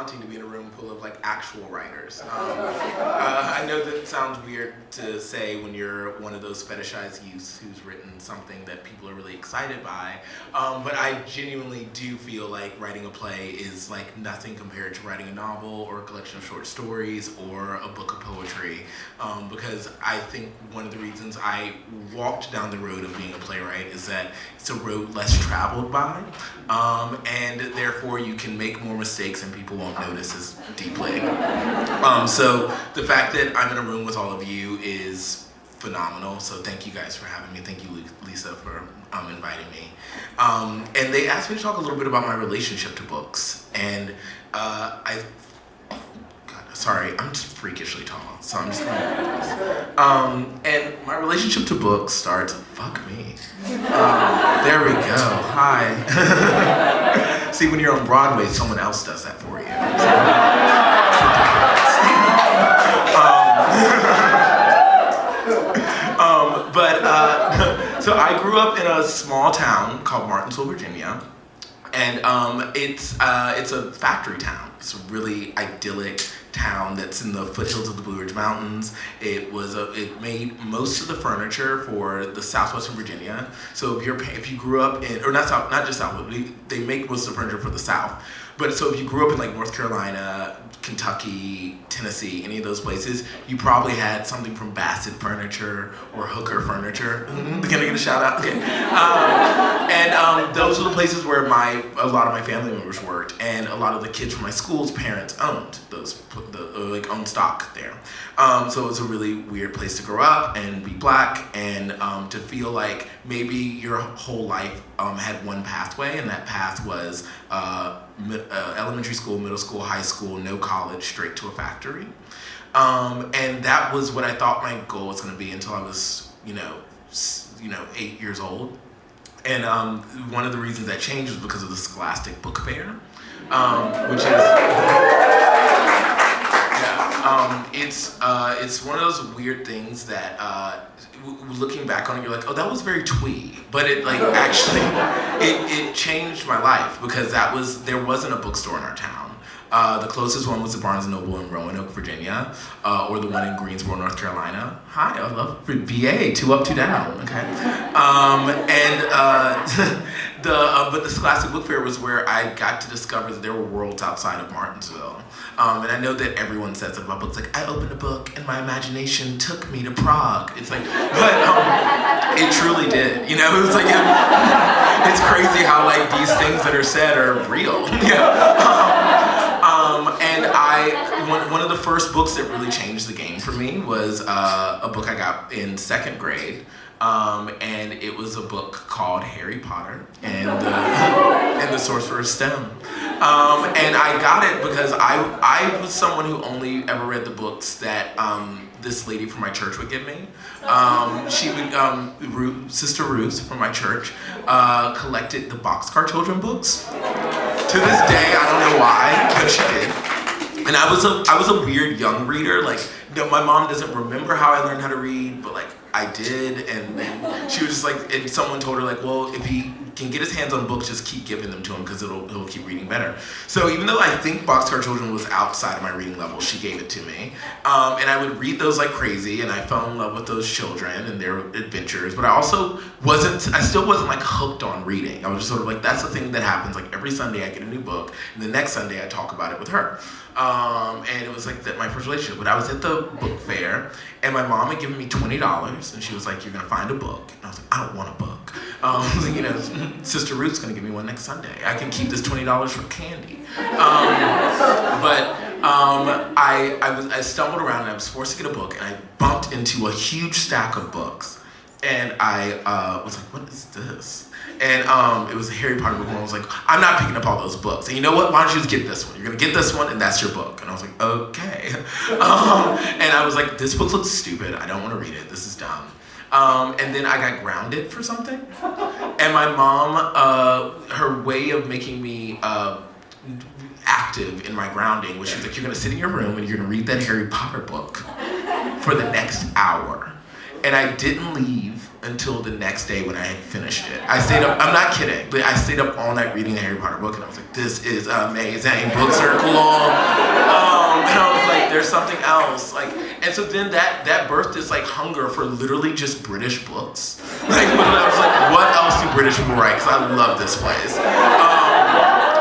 daunting to be in a room full of like actual writers. I know that sounds weird to say when you're one of those fetishized youths who's written something that people are really excited by, but I genuinely do feel like writing a play is like nothing compared to writing a novel or a collection of short stories or a book of poetry, because I think one of the reasons I walked down the road of being a playwright is that it's a road less traveled by, and therefore you can make more mistakes and people won't notice as deeply. So the fact that I'm in a room with all of you is phenomenal, so thank you guys for having me. Thank you, Lisa, for inviting me. And they asked me to talk a little bit about my relationship to books, and sorry, I'm just freakishly tall, so I'm just and my relationship to books starts, fuck me. There we go, hi. See, when you're on Broadway, someone else does that for you. So I grew up in a small town called Martinsville, Virginia. And it's a factory town. It's a really idyllic town that's in the foothills of the Blue Ridge Mountains. It made most of the furniture for the southwestern Virginia. So if you grew up in, or not just south, but they make most of the furniture for the south. But so if you grew up in like North Carolina, Kentucky, Tennessee, any of those places, you probably had something from Bassett Furniture or Hooker Furniture. Can I get a shout out? Okay. And those were the places where a lot of my family members worked, and a lot of the kids from my school's parents owned owned stock there. So it was a really weird place to grow up and be black, and to feel like maybe your whole life had one pathway, and that path was elementary school, middle school, high school, no college, straight to a factory. And that was what I thought my goal was going to be until I was, 8 years old. And one of the reasons that changed was because of the Scholastic Book Fair, which is, it's one of those weird things that looking back on it, you're like, oh, that was very twee, but it actually it changed my life, because there wasn't a bookstore in our town. The closest one was the Barnes & Noble in Roanoke, Virginia, or the one in Greensboro, North Carolina. Hi, I love VA, 2 up, 2 down, okay? But the Scholastic Book Fair was where I got to discover that there were worlds outside of Martinsville. And I know that everyone says it about books, like, I opened a book and my imagination took me to Prague. It's like, but it truly did, It was like, it's crazy how like these things that are said are real, And one of the first books that really changed the game for me was a book I got in 2nd grade. And it was a book called Harry Potter and the Sorcerer's Stone. And I got it because I was someone who only ever read the books that this lady from my church would give me. She would, Sister Ruth from my church, collected the Boxcar Children books. To this day, I don't know why, but she did. And I was a weird young reader. My mom doesn't remember how I learned how to read, but I did. And then she was just and someone told her well, if he can get his hands on books, just keep giving them to him because he'll keep reading better. So even though I think Boxcar Children was outside of my reading level, she gave it to me. And I would read those like crazy, and I fell in love with those children and their adventures. But I still wasn't hooked on reading. I was just sort of that's the thing that happens. Every Sunday I get a new book, and the next Sunday I talk about it with her. And it was my first relationship. But I was at the book fair, and my mom had given me $20, and she was like, you're gonna find a book. And I was like, I don't want a book. I was like, Sister Ruth's gonna give me one next Sunday. I can keep this $20 for candy. I stumbled around, and I was forced to get a book, and I bumped into a huge stack of books. And I was like, what is this? And it was a Harry Potter book, and I was like, I'm not picking up all those books. And you know what? Why don't you just get this one? You're gonna get this one, and that's your book. And I was like, okay. And I was like, this book looks stupid. I don't want to read it. This is dumb. And then I got grounded for something. And my mom, her way of making me active in my grounding was, she was like, you're gonna sit in your room and you're gonna read that Harry Potter book for the next hour. And I didn't leave until the next day when I had finished it. I stayed up, I'm not kidding, but I stayed up all night reading the Harry Potter book, and I was like, this is amazing, books are cool. And I was like, there's something else. And so then that birthed this hunger for literally just British books. I was like, what else do British people write? Because I love this place.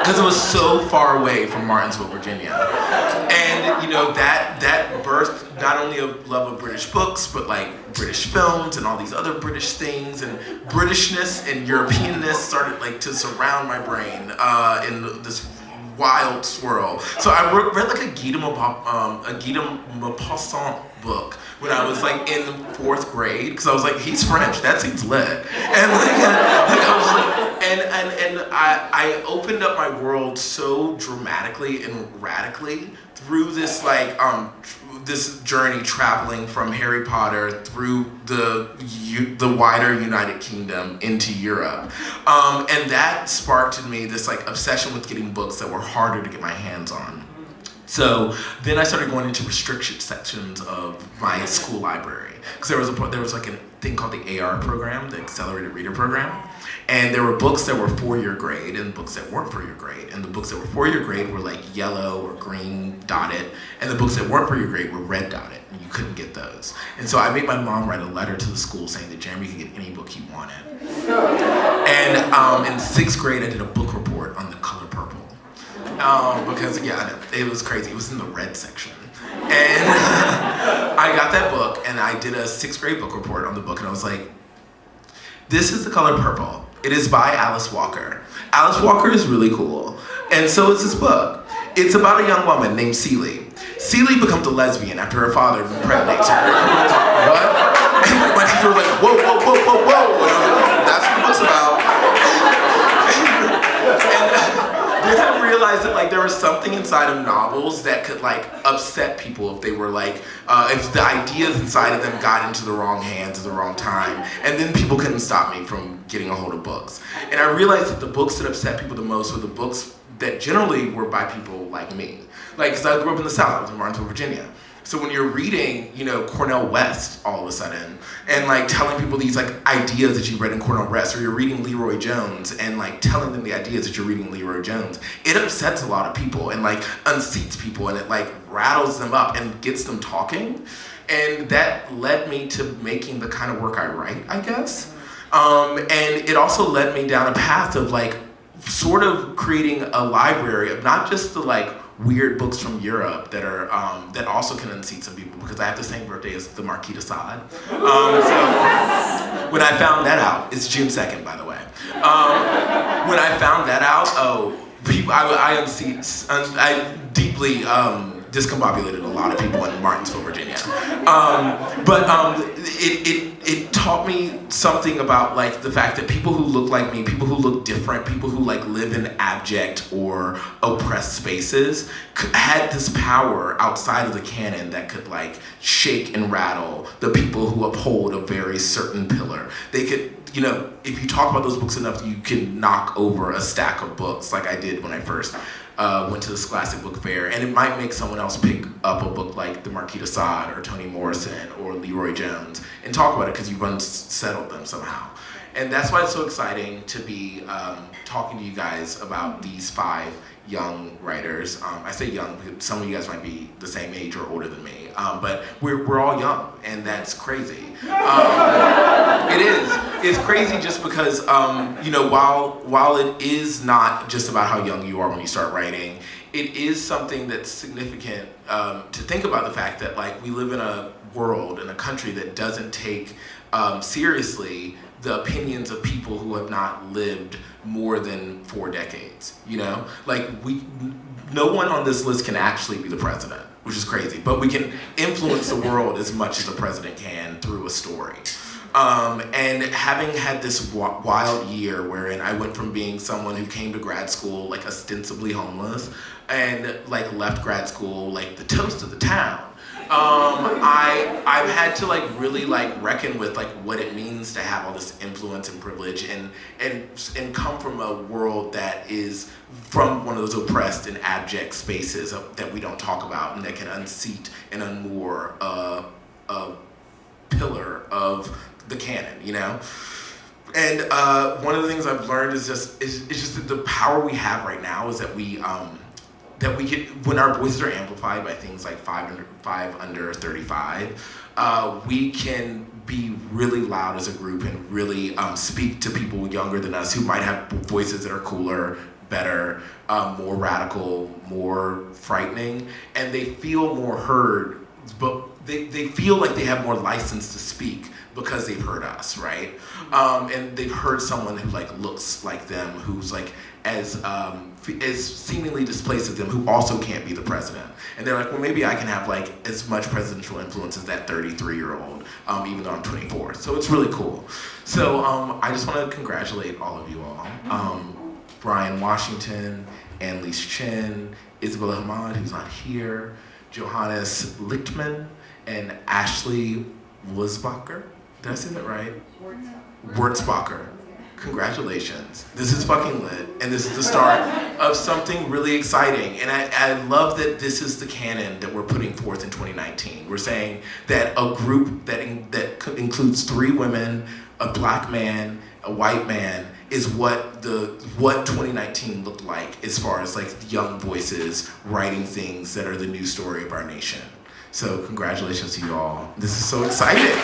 Because it was so far away from Martinsville, Virginia. And that birthed not only a love of British books, but British films and all these other British things, and Britishness and Europeanness started to surround my brain in this wild swirl. So I read a Guy de Maupassant book when I was in 4th grade, because I was like, he's French, that seems lit. And I was like, and I opened up my world so dramatically and radically through this this journey traveling from Harry Potter through the wider United Kingdom into Europe. And that sparked in me this obsession with getting books that were harder to get my hands on. So then I started going into restricted sections of my school library, because there was a thing called the AR program, the Accelerated Reader Program, and there were books that were for your grade and books that weren't for your grade, and the books that were for your grade were yellow or green dotted, and the books that weren't for your grade were red dotted, and you couldn't get those. And so I made my mom write a letter to the school saying that Jeremy could get any book he wanted. And in 6th grade I did a book report on The Color Purple. Because it was crazy. It was in the red section. And I got that book and I did a 6th grade book report on the book, and I was like, this is The Color Purple. It is by Alice Walker. Alice Walker is really cool. And so is this book. It's about a young woman named Celie. Celie becomes a lesbian after her father impregnates her. What? And my teacher was like, whoa, whoa, whoa, whoa, whoa. And I was like, that's what the book's about. Then I realized that there was something inside of novels that could upset people if they were if the ideas inside of them got into the wrong hands at the wrong time, and then people couldn't stop me from getting a hold of books. And I realized that the books that upset people the most were the books that generally were by people like me. Because I grew up in the South, I was in Martinsville, Virginia. So when you're reading, Cornel West all of a sudden, and telling people these ideas that you read in Cornel West, or you're reading Leroy Jones and telling them the ideas that you're reading Leroy Jones, it upsets a lot of people and unseats people, and it rattles them up and gets them talking. And that led me to making the kind of work I write, I guess. And it also led me down a path of sort of creating a library of not just the weird books from Europe that are that also can unseat some people, because I have the same birthday as the Marquis de Sade. So when I found that out, it's June 2nd, by the way. When I found that out, I deeply discombobulated a lot of people in Martinsville, Virginia. It taught me something about the fact that people who look like me, people who look different, people who live in abject or oppressed spaces had this power outside of the canon that could shake and rattle the people who uphold a very certain pillar. They could, if you talk about those books enough, you can knock over a stack of books like I did when I first went to the Scholastic Book Fair, and it might make someone else pick up a book like the Marquis de Sade or Toni Morrison or Leroy Jones and talk about it because you've unsettled them somehow. And that's why it's so exciting to be talking to you guys about these 5 young writers. I say young because some of you guys might be the same age or older than me, but we're all young, and that's crazy. It is. It's crazy just because, while it is not just about how young you are when you start writing, it is something that's significant to think about the fact that we live in a world, in a country that doesn't take seriously the opinions of people who have not lived more than 4 decades, no one on this list can actually be the president, which is crazy, but we can influence the world as much as the president can through a story. And having had this wild year wherein I went from being someone who came to grad school ostensibly homeless and left grad school the toast of the town, I've had to really reckon with what it means to have all this influence and privilege and come from a world that is from one of those oppressed and abject spaces that we don't talk about, and that can unseat and unmoor a pillar of the canon, you know? And one of the things I've learned is just that the power we have right now is that we get, when our voices are amplified by things like 5 under 35, we can be really loud as a group and really speak to people younger than us who might have voices that are cooler, better, more radical, more frightening, and they feel more heard, but they feel like they have more license to speak because they've heard us, right? And they've heard someone who like looks like them, who's like as seemingly displaced as them, who also can't be the president. And they're like, well, maybe I can have like as much presidential influence as that 33-year-old, even though I'm 24. So it's really cool. So I just want to congratulate all of you all. Brian Washington, Annalise Chen, Isabella Hamad, who's not here, Johannes Lichtman, and Ashley Wurzbacher. Did I say that right? Wurzbacher. Congratulations. This is fucking lit, and this is the start of something really exciting. And I love that this is the canon that we're putting forth in 2019. We're saying that a group that includes 3 women, a black man, a white man, is what 2019 looked like as far as like young voices writing things that are the new story of our nation. So congratulations to you all. This is so exciting.